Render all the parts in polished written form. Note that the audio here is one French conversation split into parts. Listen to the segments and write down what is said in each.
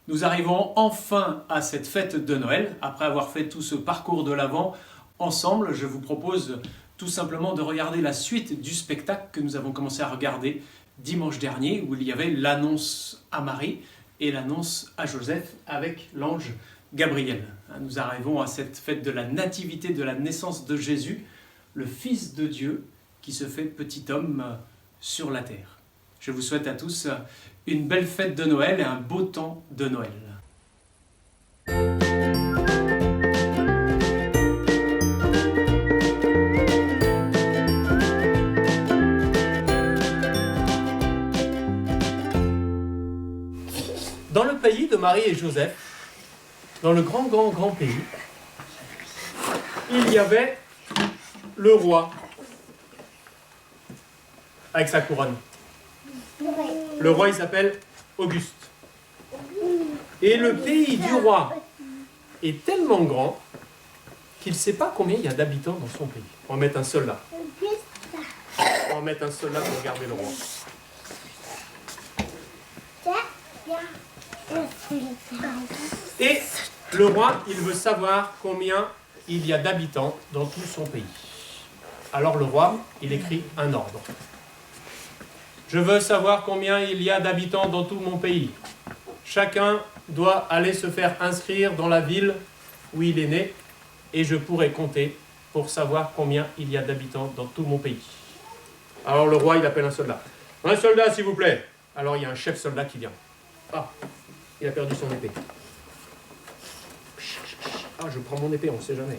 Nous arrivons enfin à cette fête de Noël. Après avoir fait tout ce parcours de l'Avent ensemble, je vous propose tout simplement de regarder la suite du spectacle que nous avons commencé à regarder dimanche dernier, où il y avait l'annonce à Marie et l'annonce à Joseph avec l'ange Gabriel. Nous arrivons à cette fête de la nativité, de la naissance de Jésus, le Fils de Dieu qui se fait petit homme sur la terre. Je vous souhaite à tous une belle fête de Noël et un beau temps de Noël. Dans le pays de Marie et Joseph, dans le grand pays, il y avait le roi avec sa couronne. Le roi, il s'appelle Auguste. Et le pays du roi est tellement grand qu'il ne sait pas combien il y a d'habitants dans son pays. On va mettre un soldat. On va mettre un soldat pour garder le roi. Et le roi, il veut savoir combien il y a d'habitants dans tout son pays. Alors le roi, il écrit un ordre. Je veux savoir combien il y a d'habitants dans tout mon pays. Chacun doit aller se faire inscrire dans la ville où il est né et je pourrai compter pour savoir combien il y a d'habitants dans tout mon pays. Alors le roi, il appelle un soldat. Un soldat, s'il vous plaît. Alors il y a un chef soldat qui vient. Ah, il a perdu son épée. Ah, je prends mon épée, on ne sait jamais.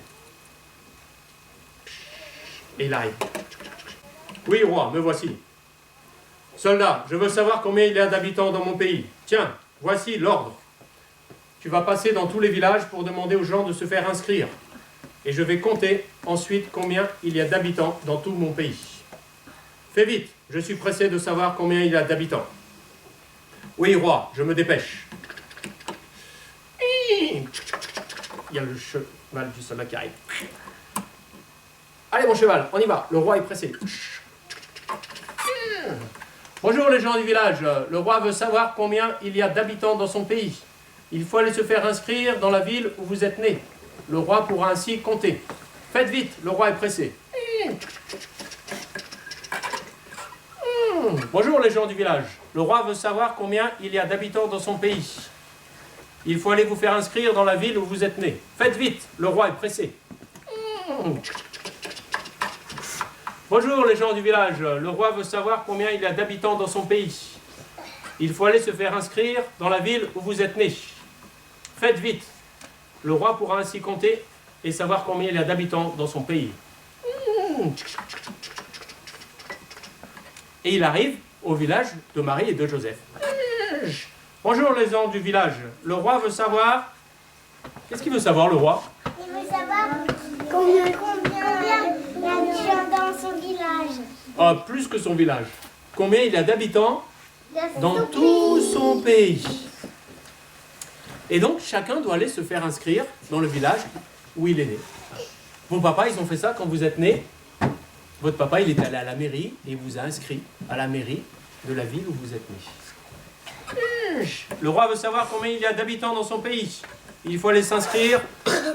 Et il arrive. Oui, roi, me voici. Soldat, je veux savoir combien il y a d'habitants dans mon pays. Tiens, voici l'ordre. Tu vas passer dans tous les villages pour demander aux gens de se faire inscrire. Et je vais compter ensuite combien il y a d'habitants dans tout mon pays. Fais vite, je suis pressé de savoir combien il y a d'habitants. Oui, roi, je me dépêche. Il y a le cheval du soldat qui arrive. Allez, mon cheval, on y va. Le roi est pressé. Bonjour les gens du village, le roi veut savoir combien il y a d'habitants dans son pays. Il faut aller se faire inscrire dans la ville où vous êtes né. Le roi pourra ainsi compter. Faites vite, le roi est pressé. Bonjour les gens du village, le roi veut savoir combien il y a d'habitants dans son pays. Il faut aller vous faire inscrire dans la ville où vous êtes né. Faites vite, le roi est pressé. Bonjour les gens du village, le roi veut savoir combien il y a d'habitants dans son pays. Il faut aller se faire inscrire dans la ville où vous êtes né. Faites vite, le roi pourra ainsi compter et savoir combien il y a d'habitants dans son pays. Et il arrive au village de Marie et de Joseph. Bonjour les gens du village, le roi veut savoir... Qu'est-ce qu'il veut savoir le roi? Il veut savoir combien il y a de gens dans son village. Ah, plus que son village. Combien il y a d'habitants dans tout son pays. Et donc, chacun doit aller se faire inscrire dans le village où il est né. Vos papas, ils ont fait ça quand vous êtes né. Votre papa, il est allé à la mairie et il vous a inscrit à la mairie de la ville où vous êtes né. Le roi veut savoir combien il y a d'habitants dans son pays. Il faut aller s'inscrire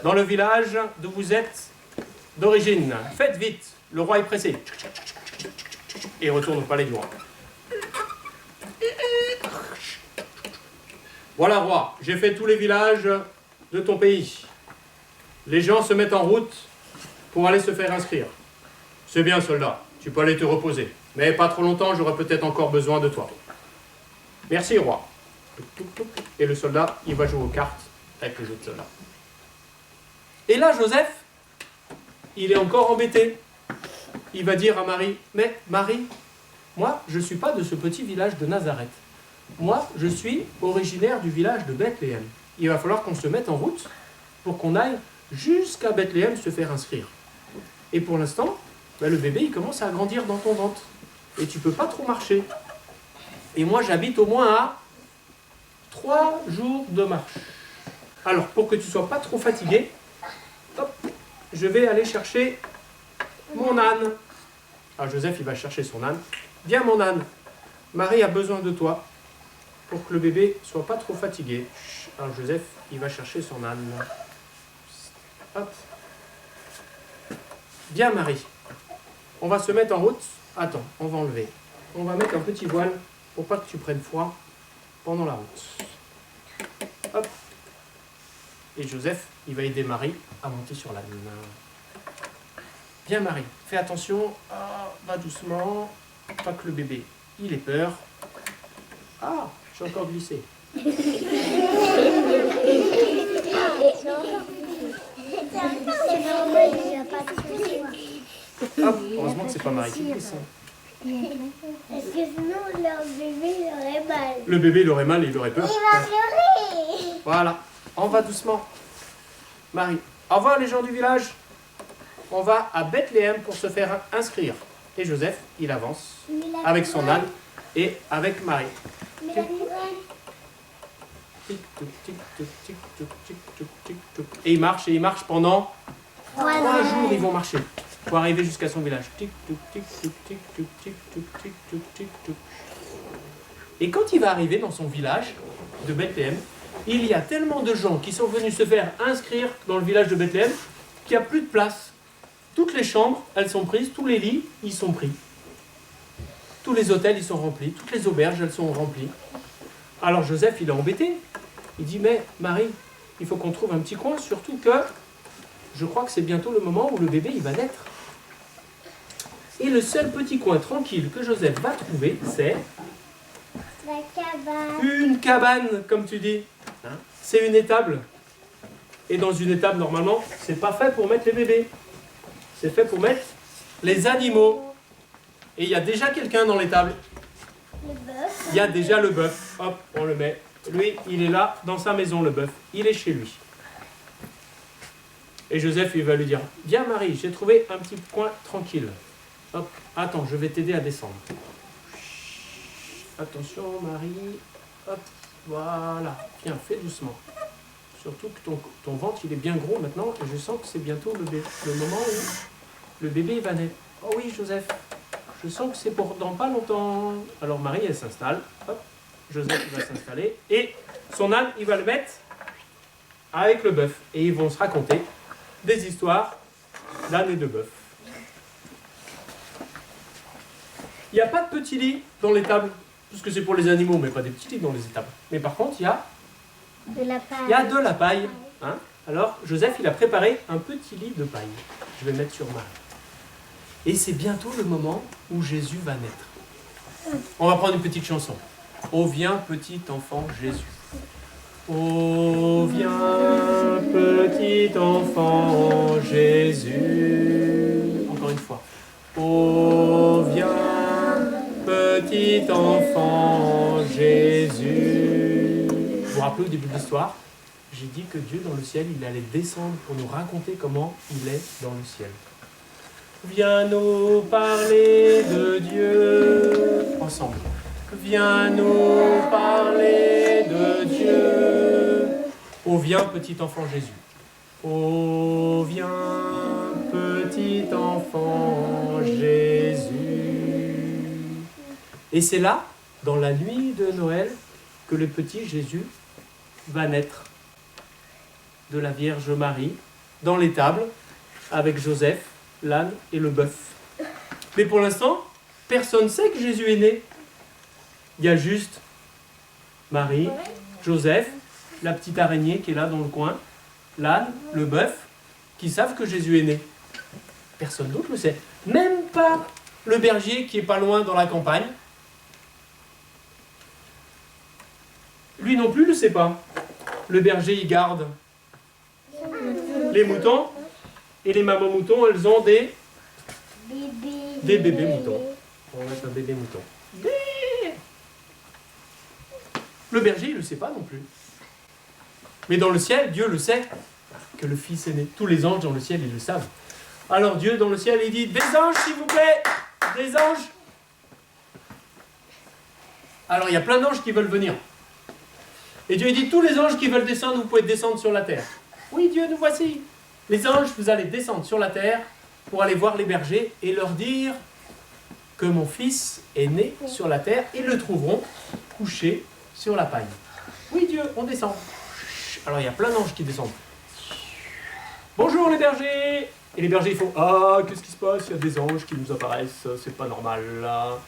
dans le village d'où vous êtes d'origine. Faites vite, le roi est pressé. Et retourne au palais du roi. Voilà, roi, j'ai fait tous les villages de ton pays. Les gens se mettent en route pour aller se faire inscrire. C'est bien, soldat, tu peux aller te reposer. Mais pas trop longtemps, j'aurai peut-être encore besoin de toi. Merci, roi. Et le soldat, il va jouer aux cartes avec les autres soldats. Et là, Joseph, il est encore embêté. Il va dire à Marie, mais Marie, moi, je ne suis pas de ce petit village de Nazareth. Moi, je suis originaire du village de Bethléem. Il va falloir qu'on se mette en route pour qu'on aille jusqu'à Bethléem se faire inscrire. Et pour l'instant, le bébé, il commence à grandir dans ton ventre. Et tu ne peux pas trop marcher. Et moi, j'habite au moins à 3 jours de marche. Alors, pour que tu ne sois pas trop fatigué, hop, je vais aller chercher mon âne. Alors Joseph, il va chercher son âne. Viens mon âne, Marie a besoin de toi pour que le bébé soit pas trop fatigué. Alors Joseph, il va chercher son âne. Hop. Bien Marie, on va se mettre en route. Attends, on va enlever. On va mettre un petit voile pour pas que tu prennes froid pendant la route. Hop. Et Joseph, il va aider Marie à monter sur l'âne. Bien Marie, fais attention. Ah, va doucement. Pas que le bébé, il ait peur. Ah, j'ai encore glissé. Hop, heureusement que c'est pas Marie qui glisse. Parce que sinon, leur bébé il aurait mal. Le bébé, il aurait mal et il aurait peur. Il va pleurer. Voilà, on va doucement. Marie, au revoir les gens du village. On va à Bethléem pour se faire inscrire. Et Joseph, il avance avec son âne et avec Marie. Mais la couronne. Tic, touc, tic, touc, tic, touc, tic, touc, tic, touc. Et il marche pendant 3 jours, ils vont marcher pour arriver jusqu'à son village. Tic, touc, tic, touc, tic, touc, tic, touc, tic, touc, tic, touc. Et quand il va arriver dans son village de Bethléem, il y a tellement de gens qui sont venus se faire inscrire dans le village de Bethléem qu'il n'y a plus de place. Toutes les chambres, elles sont prises, tous les lits, ils sont pris. Tous les hôtels, ils sont remplis, toutes les auberges, elles sont remplies. Alors Joseph, il est embêté. Il dit, mais Marie, il faut qu'on trouve un petit coin, surtout que je crois que c'est bientôt le moment où le bébé, il va naître. Et le seul petit coin tranquille que Joseph va trouver, c'est La cabane. une cabane, comme tu dis. Hein, c'est une étable. Et dans une étable, normalement, c'est pas fait pour mettre les bébés. C'est fait pour mettre les animaux. Et il y a déjà quelqu'un dans l'étable. Le bœuf. Il y a déjà le bœuf. Hop, on le met. Lui, il est là, dans sa maison, le bœuf. Il est chez lui. Et Joseph, il va lui dire, viens Marie, j'ai trouvé un petit coin tranquille. Hop, attends, je vais t'aider à descendre. Attention Marie. Hop, voilà. Viens, fais doucement. Surtout que ton ventre, il est bien gros maintenant. Et je sens que c'est bientôt le moment où le bébé va naître. Oh oui, Joseph. Je sens que c'est pour dans pas longtemps. Alors Marie, elle s'installe. Hop, Joseph il va s'installer. Et son âne, il va le mettre avec le bœuf. Et ils vont se raconter des histoires d'âne et de bœuf. Il n'y a pas de petits lits dans l'étable. Parce que c'est pour les animaux, mais pas des petits lits dans les étables. Mais par contre, il y a De la paille. il y a de la paille. Hein. Alors, Joseph, il a préparé un petit lit de paille. Je vais mettre sur Marie. Et c'est bientôt le moment où Jésus va naître. On va prendre une petite chanson. Ô viens, petit enfant Jésus. Ô viens, petit enfant Jésus. Encore une fois. Ô viens, petit enfant Jésus. Vous vous rappelez au début de l'histoire, j'ai dit que Dieu dans le ciel, il allait descendre pour nous raconter comment il est dans le ciel. Viens nous parler de Dieu. Ensemble. Viens nous parler de Dieu. Ô viens, petit enfant Jésus. Ô viens, petit enfant Jésus. Et c'est là, dans la nuit de Noël, que le petit Jésus va naître de la Vierge Marie dans l'étable avec Joseph, l'âne et le bœuf. Mais pour l'instant, personne ne sait que Jésus est né. Il y a juste Marie, Joseph, la petite araignée qui est là dans le coin, l'âne, le bœuf, qui savent que Jésus est né. Personne d'autre le sait. Même pas le berger qui est pas loin dans la campagne. Lui non plus ne le sait pas. Le berger, il garde les moutons. Et les mamans moutons, elles ont des bébés moutons. On va mettre un bébé mouton. Le berger, il ne le sait pas non plus. Mais dans le ciel, Dieu le sait que le Fils est né. Tous les anges dans le ciel, ils le savent. Alors Dieu, dans le ciel, il dit, des anges, s'il vous plaît, des anges. Alors il y a plein d'anges qui veulent venir. Et Dieu il dit, tous les anges qui veulent descendre, vous pouvez descendre sur la terre. Oui, Dieu, nous voici. Les anges, vous allez descendre sur la terre pour aller voir les bergers et leur dire que mon fils est né sur la terre. Ils le trouveront couché sur la paille. Oui Dieu, on descend. Alors il y a plein d'anges qui descendent. Bonjour les bergers. Et les bergers ils font ah qu'est-ce qui se passe, il y a des anges qui nous apparaissent, c'est pas normal là.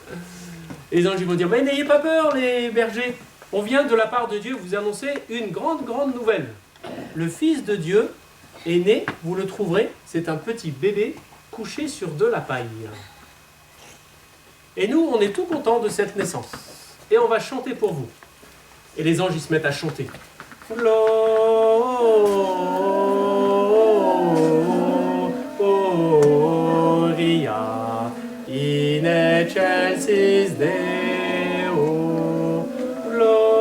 Et les anges ils vont dire mais n'ayez pas peur les bergers, on vient de la part de Dieu vous annoncer une grande nouvelle. Le Fils de Dieu est né, vous le trouverez, c'est un petit bébé couché sur de la paille. Et nous on est tout contents de cette naissance. Et on va chanter pour vous. Et les anges ils se mettent à chanter. Gloria in excelsis Deo. Gloria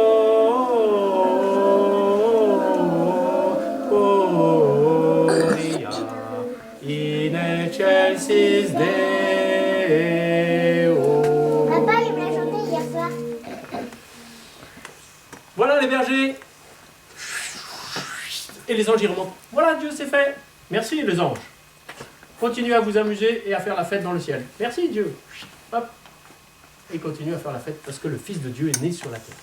in excelsis Deo. Papa, il me l'a chanté hier soir. Voilà les bergers. Et les anges y remontent. Voilà, Dieu c'est fait. Merci les anges. Continuez à vous amuser et à faire la fête dans le ciel. Merci Dieu. Hop. Et continuez à faire la fête parce que le Fils de Dieu est né sur la terre.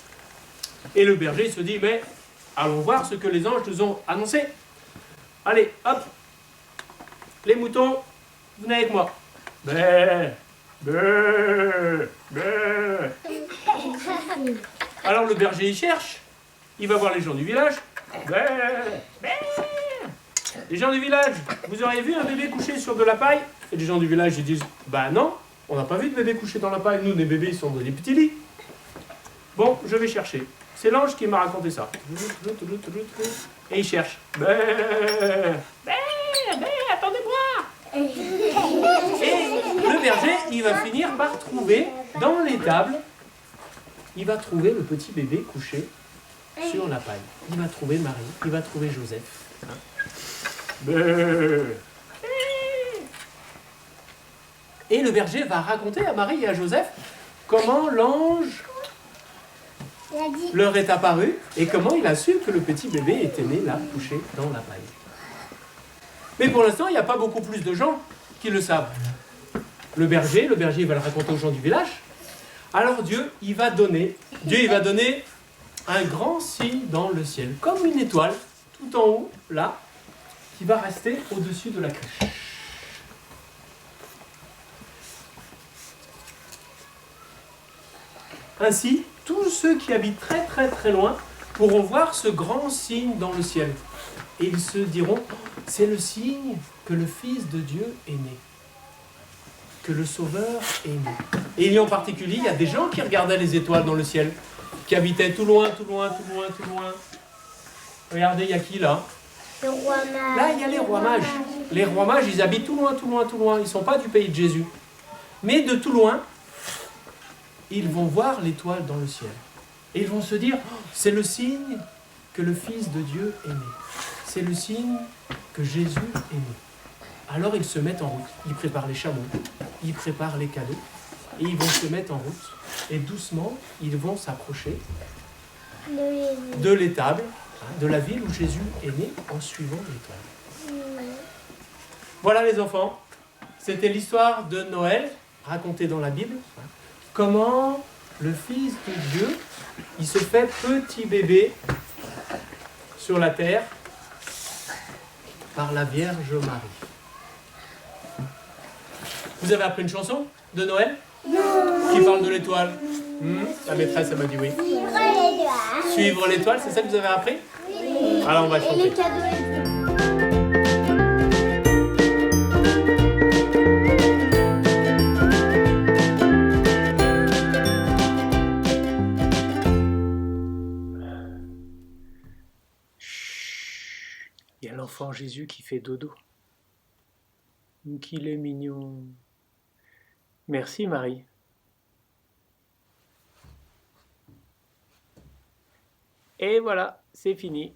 Et le berger se dit, mais allons voir ce que les anges nous ont annoncé. Allez, hop. Les moutons, venez avec moi. Bé, bé, bé. Alors le berger il cherche. Il va voir les gens du village. Bé, bé. Les gens du village, vous auriez vu un bébé couché sur de la paille? Et les gens du village ils disent, bah non, on n'a pas vu de bébé couché dans la paille. Nous, les bébés, ils sont dans des petits lits. Bon, je vais chercher. C'est l'ange qui m'a raconté ça. Et il cherche. Bé, bé, bé, attendez-moi. Et le berger, il va finir par trouver dans l'étable, il va trouver le petit bébé couché sur la paille. Il va trouver Marie, il va trouver Joseph. Et le berger va raconter à Marie et à Joseph comment l'ange leur est apparu et comment il a su que le petit bébé était né là, couché dans la paille. Mais pour l'instant, il n'y a pas beaucoup plus de gens qui le savent. Le berger il va le raconter aux gens du village. Alors Dieu, il va donner un grand signe dans le ciel, comme une étoile, tout en haut, là, qui va rester au-dessus de la crèche. Ainsi, tous ceux qui habitent très loin pourront voir ce grand signe dans le ciel. Et ils se diront, c'est le signe que le Fils de Dieu est né, que le Sauveur est né. Et il y a en particulier, il y a des gens qui regardaient les étoiles dans le ciel, qui habitaient tout loin. Regardez, il y a qui là? Le roi mage. Là, il y a les rois mages. Les rois mages, ils habitent tout loin. Ils ne sont pas du pays de Jésus. Mais de tout loin, ils vont voir l'étoile dans le ciel. Et ils vont se dire, oh, c'est le signe que le Fils de Dieu est né. C'est le signe que Jésus est né. Alors ils se mettent en route. Ils préparent les chameaux, ils préparent les cadeaux. Et ils vont se mettre en route. Et doucement, ils vont s'approcher de l'étable, de la ville où Jésus est né, en suivant l'étoile. Voilà les enfants, c'était l'histoire de Noël, racontée dans la Bible. Comment le Fils de Dieu, il se fait petit bébé sur la terre par la Vierge Marie. Vous avez appris une chanson de Noël qui parle de l'étoile? La maîtresse, elle m'a dit oui. Suivre l'étoile. Suivre l'étoile, c'est ça que vous avez appris? Oui. Alors on va chanter. Et les cadeaux. Il y a l'enfant Jésus qui fait dodo. Qu'il est mignon. Merci Marie. Et voilà, c'est fini.